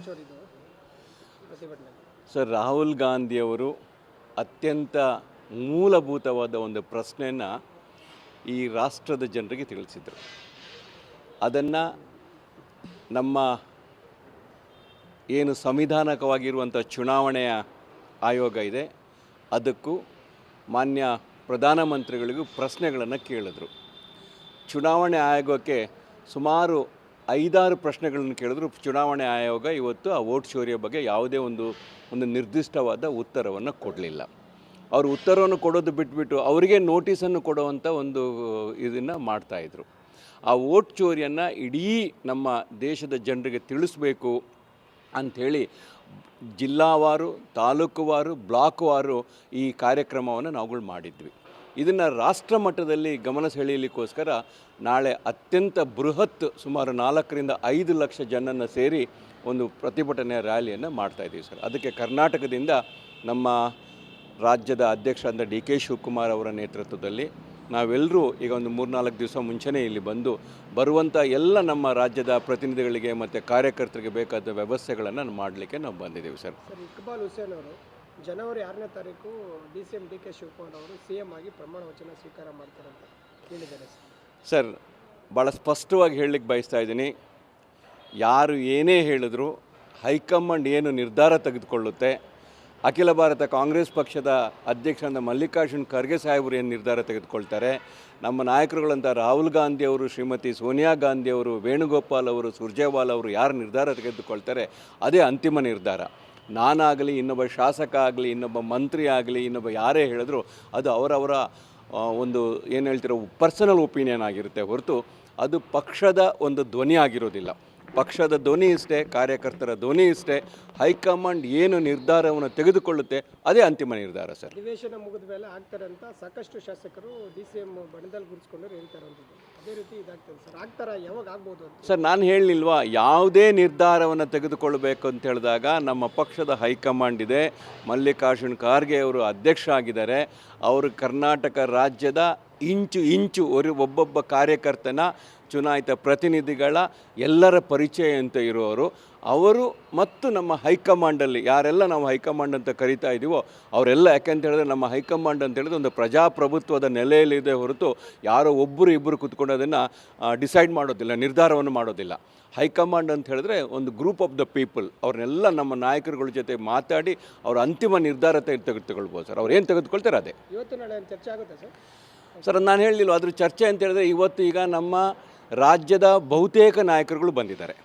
ಚೋರಿದು ಪ್ರತಿಭಟನೆ. ಸರ್, ರಾಹುಲ್ ಗಾಂಧಿಯವರು ಅತ್ಯಂತ ಮೂಲಭೂತವಾದ ಒಂದು ಪ್ರಶ್ನೆಯನ್ನು ಈ ರಾಷ್ಟ್ರದ ಜನರಿಗೆ ತಿಳಿಸಿದರು. ಅದನ್ನು ನಮ್ಮ ಏನು ಸಂವಿಧಾನಿಕವಾಗಿರುವಂಥ ಚುನಾವಣೆಯ ಆಯೋಗ ಇದೆ ಅದಕ್ಕೂ ಮಾನ್ಯ ಪ್ರಧಾನಮಂತ್ರಿಗಳಿಗೂ ಪ್ರಶ್ನೆಗಳನ್ನು ಕೇಳಿದ್ರು. ಚುನಾವಣೆ ಆಯೋಗಕ್ಕೆ ಸುಮಾರು 5-6 ಪ್ರಶ್ನೆಗಳನ್ನು ಕೇಳಿದ್ರು. ಚುನಾವಣೆ ಆಯೋಗ ಇವತ್ತು ಆ ವೋಟ್ ಚೋರಿಯ ಬಗ್ಗೆ ಯಾವುದೇ ಒಂದು ನಿರ್ದಿಷ್ಟವಾದ ಉತ್ತರವನ್ನು ಕೊಡಲಿಲ್ಲ. ಅವರು ಉತ್ತರವನ್ನು ಕೊಡೋದು ಬಿಟ್ಬಿಟ್ಟು ಅವರಿಗೆ ನೋಟಿಸನ್ನು ಕೊಡುವಂಥ ಒಂದು ಇದನ್ನು ಮಾಡ್ತಾಯಿದ್ರು. ಆ ವೋಟ್ ಚೋರಿಯನ್ನು ಇಡೀ ನಮ್ಮ ದೇಶದ ಜನರಿಗೆ ತಿಳಿಸ್ಬೇಕು ಅಂಥೇಳಿ ಜಿಲ್ಲಾವಾರು, ತಾಲೂಕುವಾರು, ಬ್ಲಾಕ್ವಾರು ಈ ಕಾರ್ಯಕ್ರಮವನ್ನು ನಾವುಗಳು ಮಾಡಿದ್ವಿ. ಇದನ್ನು ರಾಷ್ಟ್ರ ಮಟ್ಟದಲ್ಲಿ ಗಮನ ಸೆಳೆಯಲಿಕ್ಕೋಸ್ಕರ ನಾಳೆ ಅತ್ಯಂತ ಬೃಹತ್ ಸುಮಾರು 4-5 ಲಕ್ಷ ಜನನ್ನು ಸೇರಿ ಒಂದು ಪ್ರತಿಭಟನೆಯ ರ್ಯಾಲಿಯನ್ನು ಮಾಡ್ತಾಯಿದ್ದೀವಿ ಸರ್. ಅದಕ್ಕೆ ಕರ್ನಾಟಕದಿಂದ ನಮ್ಮ ರಾಜ್ಯದ ಅಧ್ಯಕ್ಷರಾದ ಡಿ ಕೆ ಶಿವಕುಮಾರ್ ಅವರ ನೇತೃತ್ವದಲ್ಲಿ ನಾವೆಲ್ಲರೂ ಈಗ ಒಂದು 3-4 ದಿವಸ ಮುಂಚೆನೇ ಇಲ್ಲಿ ಬರುವಂಥ ಎಲ್ಲ ನಮ್ಮ ರಾಜ್ಯದ ಪ್ರತಿನಿಧಿಗಳಿಗೆ ಮತ್ತು ಕಾರ್ಯಕರ್ತರಿಗೆ ಬೇಕಾದ ವ್ಯವಸ್ಥೆಗಳನ್ನು ಮಾಡಲಿಕ್ಕೆ ನಾವು ಬಂದಿದ್ದೀವಿ ಸರ್. ಇಕ್ಬಾಲ್ ಹುಸೇನ್ ಅವರು ಜನವರಿ 6ನೇ ತಾರೀಕು DCM ಡಿ ಕೆ ಶಿವಕುಮಾರ್ ಅವರು CM ಆಗಿ ಪ್ರಮಾಣ ವಚನ ಸ್ವೀಕಾರ ಮಾಡ್ತಾರೆ ಅಂತ ಹೇಳಿದ್ದಾರೆ ಸರ್. ಭಾಳ ಸ್ಪಷ್ಟವಾಗಿ ಹೇಳಲಿಕ್ಕೆ ಬಯಸ್ತಾ ಇದ್ದೀನಿ, ಯಾರು ಏನೇ ಹೇಳಿದ್ರು ಹೈಕಮಾಂಡ್ ಏನು ನಿರ್ಧಾರ ತೆಗೆದುಕೊಳ್ಳುತ್ತೆ, ಅಖಿಲ ಭಾರತ ಕಾಂಗ್ರೆಸ್ ಪಕ್ಷದ ಅಧ್ಯಕ್ಷರಾದ ಮಲ್ಲಿಕಾರ್ಜುನ್ ಖರ್ಗೆ ಸಾಹೇಬರು ಏನು ನಿರ್ಧಾರ ತೆಗೆದುಕೊಳ್ತಾರೆ, ನಮ್ಮ ನಾಯಕರುಗಳಂಥ ರಾಹುಲ್ ಗಾಂಧಿಯವರು, ಶ್ರೀಮತಿ ಸೋನಿಯಾ ಗಾಂಧಿಯವರು, ವೇಣುಗೋಪಾಲ್ ಅವರು, ಸುರ್ಜೇವಾಲಾ ಅವರು ಯಾರು ನಿರ್ಧಾರ ತೆಗೆದುಕೊಳ್ತಾರೆ ಅದೇ ಅಂತಿಮ ನಿರ್ಧಾರ. ನಾನಾಗಲಿ, ಇನ್ನೊಬ್ಬ ಶಾಸಕ ಆಗಲಿ, ಇನ್ನೊಬ್ಬ ಮಂತ್ರಿ ಆಗಲಿ, ಇನ್ನೊಬ್ಬ ಯಾರೇ ಹೇಳಿದ್ರು ಅದು ಅವರವರ ಒಂದು ಏನು ಹೇಳ್ತಿರೋ ಪರ್ಸನಲ್ ಒಪಿನಿಯನ್ ಆಗಿರುತ್ತೆ ಹೊರತು ಅದು ಪಕ್ಷದ ಒಂದು ಧ್ವನಿ ಆಗಿರೋದಿಲ್ಲ. ಪಕ್ಷದ ಧ್ವನಿ ಇಷ್ಟೇ, ಕಾರ್ಯಕರ್ತರ ಧ್ವನಿ ಇಷ್ಟೇ. ಹೈಕಮಾಂಡ್ ಏನು ನಿರ್ಧಾರವನ್ನು ತೆಗೆದುಕೊಳ್ಳುತ್ತೆ ಅದೇ ಅಂತಿಮ ನಿರ್ಧಾರ ಸರ್. ಅಧಿವೇಶನ ಮುಗಿದ ಮೇಲೆ ಆಗ್ತಾರೆ ಅಂತ ಸಾಕಷ್ಟು ಶಾಸಕರು DCM ಬಣದಲ್ಲಿ ಗುರುತಿಸ್ಕೊಂಡು ಹೇಳ್ತಾರೆ ಅಂತ. ಅದೇ ರೀತಿ ಇದಾಗ್ತದೆ ಸರ್. ಆಗ್ತಾರಾ? ಯಾವಾಗ ಆಗ್ಬೋದು ಅಂತ ಸರ್, ನಾನು ಹೇಳಲಿಲ್ವಾ, ಯಾವುದೇ ನಿರ್ಧಾರವನ್ನು ತೆಗೆದುಕೊಳ್ಬೇಕು ಅಂತ ಹೇಳಿದಾಗ ನಮ್ಮ ಪಕ್ಷದ ಹೈಕಮಾಂಡ್ ಇದೆ. ಮಲ್ಲಿಕಾರ್ಜುನ್ ಖರ್ಗೆ ಅವರು ಅಧ್ಯಕ್ಷ ಆಗಿದ್ದಾರೆ. ಅವರು ಕರ್ನಾಟಕ ರಾಜ್ಯದ ಇಂಚು ಒಬ್ಬೊಬ್ಬ ಕಾರ್ಯಕರ್ತನ ಚುನಾಯಿತ ಪ್ರತಿನಿಧಿಗಳ ಎಲ್ಲರ ಪರಿಚಯ ಅಂತ ಇರುವವರು ಅವರು ಮತ್ತು ನಮ್ಮ ಹೈಕಮಾಂಡಲ್ಲಿ ಯಾರೆಲ್ಲ ನಾವು ಹೈಕಮಾಂಡ್ ಅಂತ ಕರಿತಾ ಇದ್ದೀವೋ ಅವರೆಲ್ಲ, ಯಾಕೆಂತ ಹೇಳಿದ್ರೆ ನಮ್ಮ ಹೈಕಮಾಂಡ್ ಅಂತ ಹೇಳಿದ್ರೆ ಒಂದು ಪ್ರಜಾಪ್ರಭುತ್ವದ ನೆಲೆಯಲ್ಲಿದೆ ಹೊರತು ಯಾರೋ ಇಬ್ಬರು ಕೂತ್ಕೊಂಡು ಅದನ್ನು ಡಿಸೈಡ್ ಮಾಡೋದಿಲ್ಲ, ನಿರ್ಧಾರವನ್ನು ಮಾಡೋದಿಲ್ಲ. ಹೈಕಮಾಂಡ್ ಅಂತ ಹೇಳಿದ್ರೆ ಒಂದು ಗ್ರೂಪ್ ಆಫ್ ದ ಪೀಪಲ್. ಅವ್ರನ್ನೆಲ್ಲ ನಮ್ಮ ನಾಯಕರುಗಳ ಜೊತೆ ಮಾತಾಡಿ ಅವರ ಅಂತಿಮ ನಿರ್ಧಾರ ತೆಗೆದುಕೊಳ್ಬೋದು ಸರ್. ಅವ್ರು ಏನು ತೆಗೆದುಕೊಳ್ತಾರೆ ಅದೇ. ಇವತ್ತು ನಾಳೆ ಚರ್ಚೆ ಆಗುತ್ತೆ ಸರ್? ಸರ್, ನಾನು ಹೇಳಲಿಲ್ಲ ಅದ್ರ ಚರ್ಚೆ ಅಂತ ಹೇಳಿದ್ರೆ ಇವತ್ತು ಈಗ ನಮ್ಮ ರಾಜ್ಯದ ಬಹುತೇಕ ನಾಯಕರುಗಳು ಬಂದಿದ್ದಾರೆ,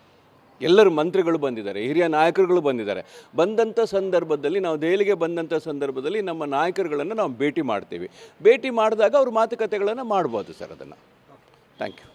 ಎಲ್ಲರೂ ಮಂತ್ರಿಗಳು ಬಂದಿದ್ದಾರೆ, ಹಿರಿಯ ನಾಯಕರುಗಳು ಬಂದಿದ್ದಾರೆ. ಬಂದಂಥ ಸಂದರ್ಭದಲ್ಲಿ ನಾವು ದೆಹಲಿಗೆ ಬಂದಂಥ ಸಂದರ್ಭದಲ್ಲಿ ನಮ್ಮ ನಾಯಕರುಗಳನ್ನು ನಾವು ಭೇಟಿ ಮಾಡ್ತೀವಿ. ಭೇಟಿ ಮಾಡಿದಾಗ ಅವ್ರ ಮಾತುಕತೆಗಳನ್ನು ಮಾಡ್ಬೋದು ಸರ್. ಅದನ್ನು ಥ್ಯಾಂಕ್ ಯು.